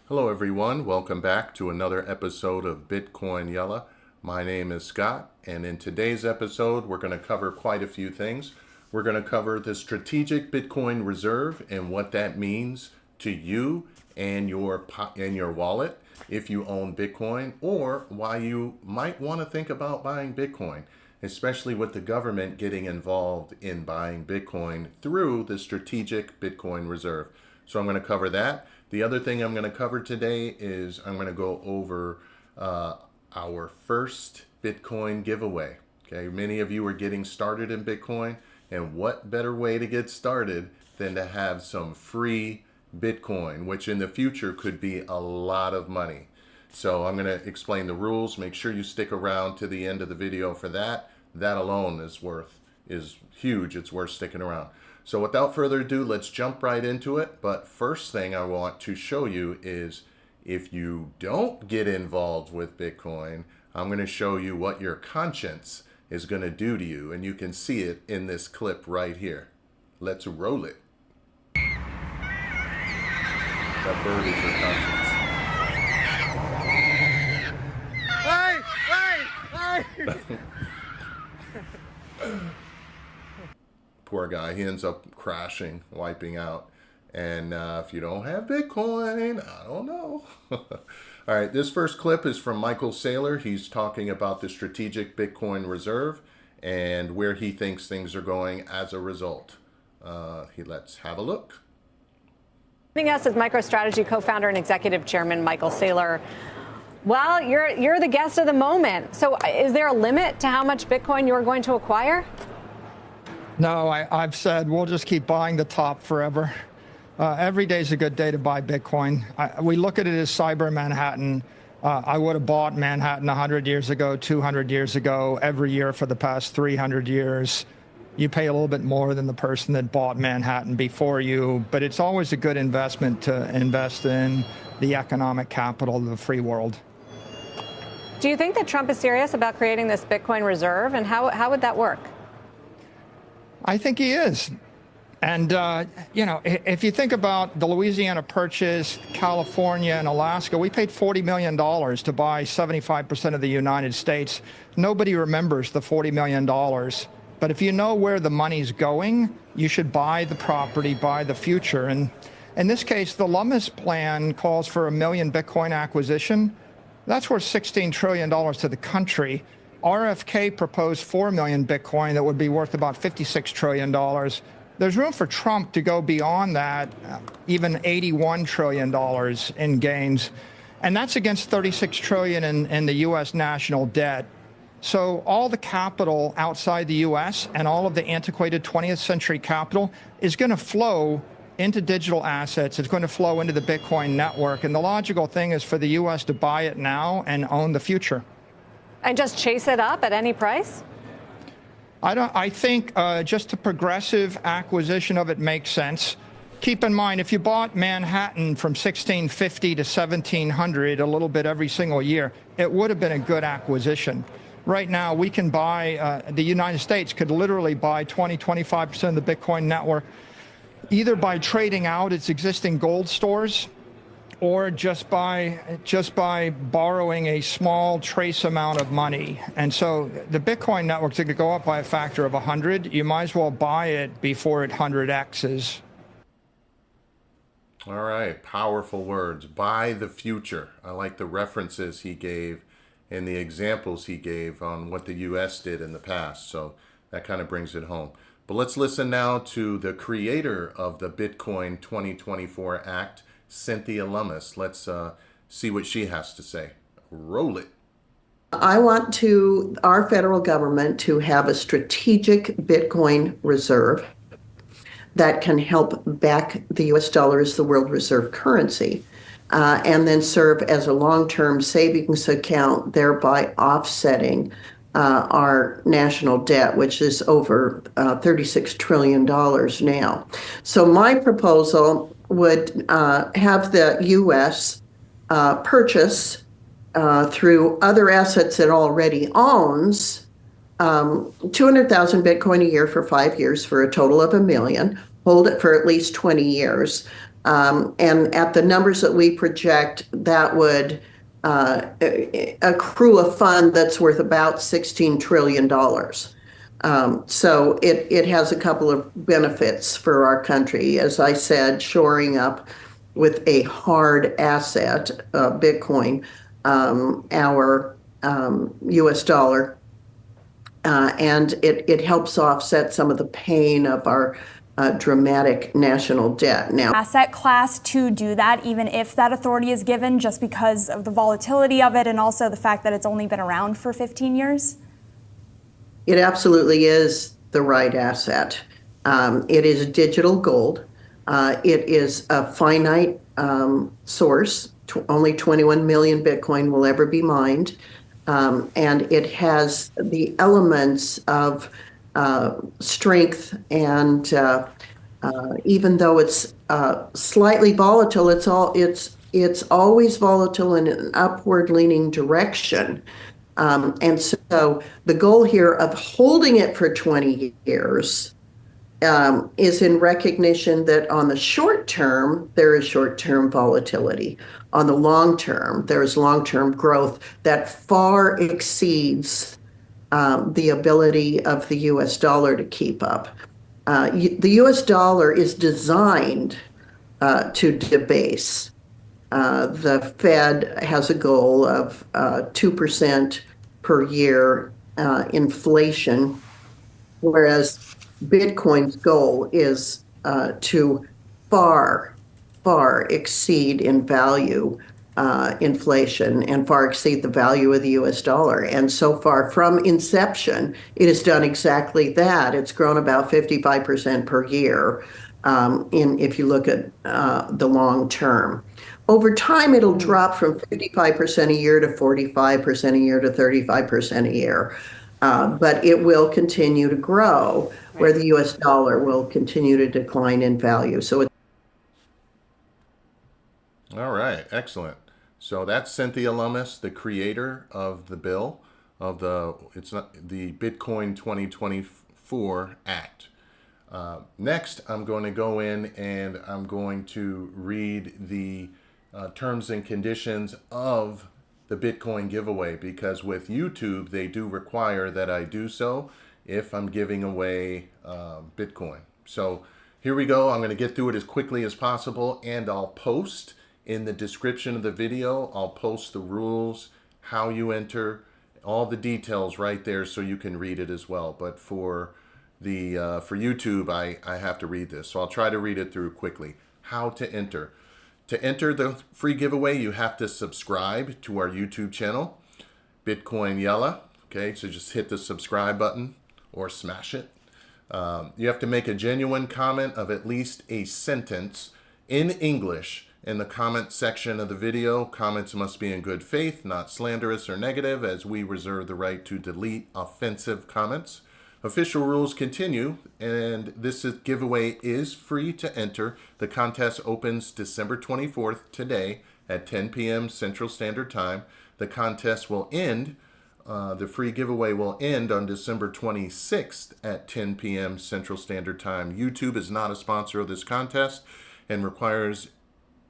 Hello everyone, welcome back to another episode of Bitcoin Yala. My name is Scott, and in today's episode we're going to cover quite a few things. We're going to cover the strategic Bitcoin reserve and what that means to you and your wallet if you own Bitcoin, or why you might want to think about buying Bitcoin, especially with the government getting involved in buying Bitcoin through the strategic Bitcoin reserve. So I'm going to cover that. The other thing I'm going to cover today is I'm going to go over our first Bitcoin giveaway. Okay, many of you are getting started in Bitcoin, and what better way to get started than to have some free Bitcoin, which in the future could be a lot of money. So I'm going to explain the rules. Make sure you stick around to the end of the video for that. That alone is huge. It's worth sticking around. So without further ado, let's jump right into it. But first thing I want to show you is if you don't get involved with Bitcoin, I'm going to show you what your conscience is going to do to you. And you can see it in this clip right here. Let's roll it. That bird is your conscience. Hey! Poor guy, he ends up crashing, wiping out. And if you don't have Bitcoin, I don't know. All right, this first clip is from Saylor. He's talking about the strategic Bitcoin reserve and where he thinks things are going as a result. Let's have a look. Joining us is MicroStrategy co-founder and executive chairman Michael Saylor. Well, you're the guest of the moment. So is there a limit to how much Bitcoin you're going to acquire? No, I've said we'll just keep buying the top forever. Every day is a good day to buy Bitcoin. We look at it as cyber Manhattan. I would have bought Manhattan 100 years ago, 200 years ago, every year for the past 300 years. You pay a little bit more than the person that bought Manhattan before you, but it's always a good investment to invest in the economic capital of the free world. Do you think that Trump is serious about creating this Bitcoin reserve, and how would that work? I think he is. And, if you think about the Louisiana Purchase, California, and Alaska, we paid $40 million to buy 75% of the United States. Nobody remembers the $40 million. But if you know where the money's going, you should buy the property, buy the future. And in this case, the Lummis plan calls for 1 million Bitcoin acquisition. That's worth $16 trillion to the country. RFK proposed 4 million Bitcoin that would be worth about $56 trillion. There's room for Trump to go beyond that, even $81 trillion in gains. And that's against $36 trillion in the U.S. national debt. So all the capital outside the U.S. and all of the antiquated 20th century capital is going to flow into digital assets. It's going to flow into the Bitcoin network. And the logical thing is for the U.S. to buy it now and own the future. And just chase it up at any price? I think just a progressive acquisition of it makes sense. Keep in mind, if you bought Manhattan from 1650 to 1700, a little bit every single year, it would have been a good acquisition. Right now, we can buy, the United States could literally buy 20-25% of the Bitcoin network, either by trading out its existing gold stores or just by borrowing a small trace amount of money. And so the Bitcoin network could go up by a factor of 100. You might as well buy it before it 100x's. All right, powerful words. Buy the future. I like the references he gave and the examples he gave on what the U.S. did in the past. So that kind of brings it home. But let's listen now to the creator of the Bitcoin 2024 Act, Cynthia Lummis. Let's see what she has to say. Roll it. I want our federal government to have a strategic Bitcoin reserve that can help back the U.S. dollar as the world reserve currency, and then serve as a long-term savings account, thereby offsetting our national debt, which is over $36 trillion now. So my proposal would have the U.S. Purchase through other assets it already owns 200,000 Bitcoin a year for 5 years for a total of 1 million, hold it for at least 20 years, And at the numbers that we project, that would accrue a fund that's worth about $16 trillion. So it has a couple of benefits for our country. As I said, shoring up with a hard asset, Bitcoin, our US dollar, and it helps offset some of the pain of our dramatic national debt. Now, asset class to do that, even if that authority is given, just because of the volatility of it and also the fact that it's only been around for 15 years? It absolutely is the right asset. It is digital gold. It is a finite source. Only 21 million Bitcoin will ever be mined. And it has the elements of strength, and even though it's slightly volatile, it's always volatile in an upward leaning direction. And so the goal here of holding it for 20 years is in recognition that on the short term, there is short-term volatility. On the long term, there is long-term growth that far exceeds the ability of the US dollar to keep up. The US dollar is designed to debase. The Fed has a goal of 2% per year inflation, whereas Bitcoin's goal is to far, far exceed in value inflation and far exceed the value of the US dollar. And so far from inception, it has done exactly that. It's grown about 55% per year if you look at the long term. Over time, it'll drop from 55% a year to 45% a year to 35% a year. But it will continue to grow, where the US dollar will continue to decline in value. So All right, excellent. So that's Cynthia Lummis, the creator of the bill of the Bitcoin 2024 Act. Next, I'm going to go in and I'm going to read the terms and conditions of the Bitcoin giveaway, because with YouTube, they do require that I do so if I'm giving away Bitcoin. So here we go. I'm going to get through it as quickly as possible, and I'll post in the description of the video, I'll post the rules, how you enter, all the details right there so you can read it as well. But for YouTube, I have to read this. So I'll try to read it through quickly. How to enter. To enter the free giveaway, you have to subscribe to our YouTube channel, Bitcoin Yala. Okay, so just hit the subscribe button or smash it. You have to make a genuine comment of at least a sentence in English in the comment section of the video. Comments must be in good faith, not slanderous or negative, as we reserve the right to delete offensive comments. Official rules continue, and this giveaway is free to enter. The contest opens December 24th, today, at 10 p.m. Central Standard Time. The contest will end, the free giveaway will end on December 26th at 10 p.m. Central Standard Time. YouTube is not a sponsor of this contest and requires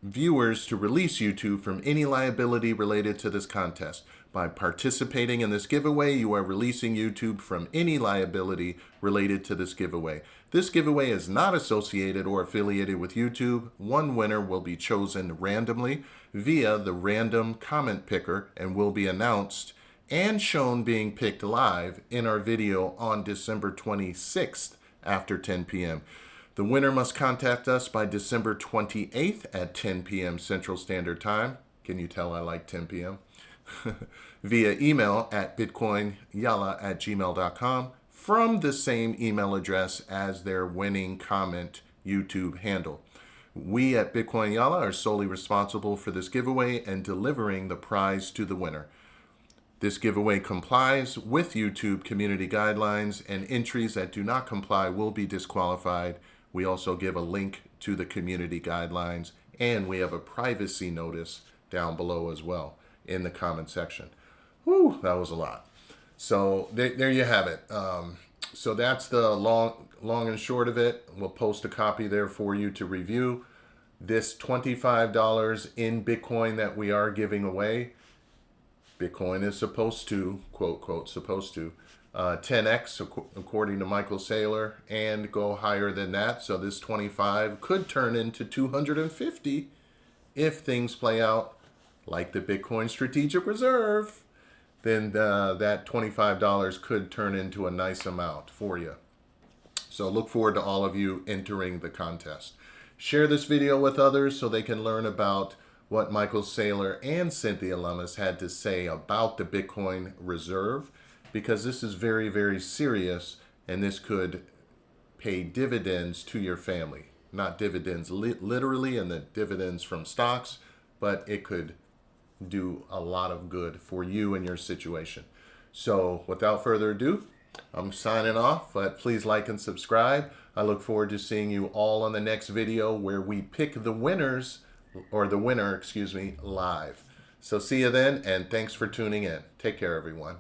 viewers to release YouTube from any liability related to this contest. By participating in this giveaway, you are releasing YouTube from any liability related to this giveaway. This giveaway is not associated or affiliated with YouTube. One winner will be chosen randomly via the random comment picker and will be announced and shown being picked live in our video on December 26th after 10 p.m. The winner must contact us by December 28th at 10 p.m. Central Standard Time. Can you tell I like 10 p.m.? Via email at bitcoinyala@gmail.com from the same email address as their winning comment YouTube handle. We at Bitcoin Yala are solely responsible for this giveaway and delivering the prize to the winner. This giveaway complies with YouTube community guidelines, and entries that do not comply will be disqualified. We also give a link to the community guidelines, and we have a privacy notice down below as well in the comment section. Whew, that was a lot. So there you have it. So that's the long and short of it. We'll post a copy there for you to review. this $25 in Bitcoin that we are giving away, Bitcoin is supposed to, quote, quote, supposed to, 10x according to Michael Saylor, and go higher than that. So this 25 could turn into 250 if things play out like the Bitcoin Strategic Reserve. Then that $25 could turn into a nice amount for you. So look forward to all of you entering the contest. Share this video with others so they can learn about what Michael Saylor and Cynthia Lummis had to say about the Bitcoin Reserve, because this is very, very serious, and this could pay dividends to your family. Not dividends literally and the dividends from stocks, but it could do a lot of good for you and your situation. So without further ado, I'm signing off, but please like and subscribe. I look forward to seeing you all on the next video where we pick the winners, or the winner, excuse me, live. So see you then, and thanks for tuning in. Take care, everyone.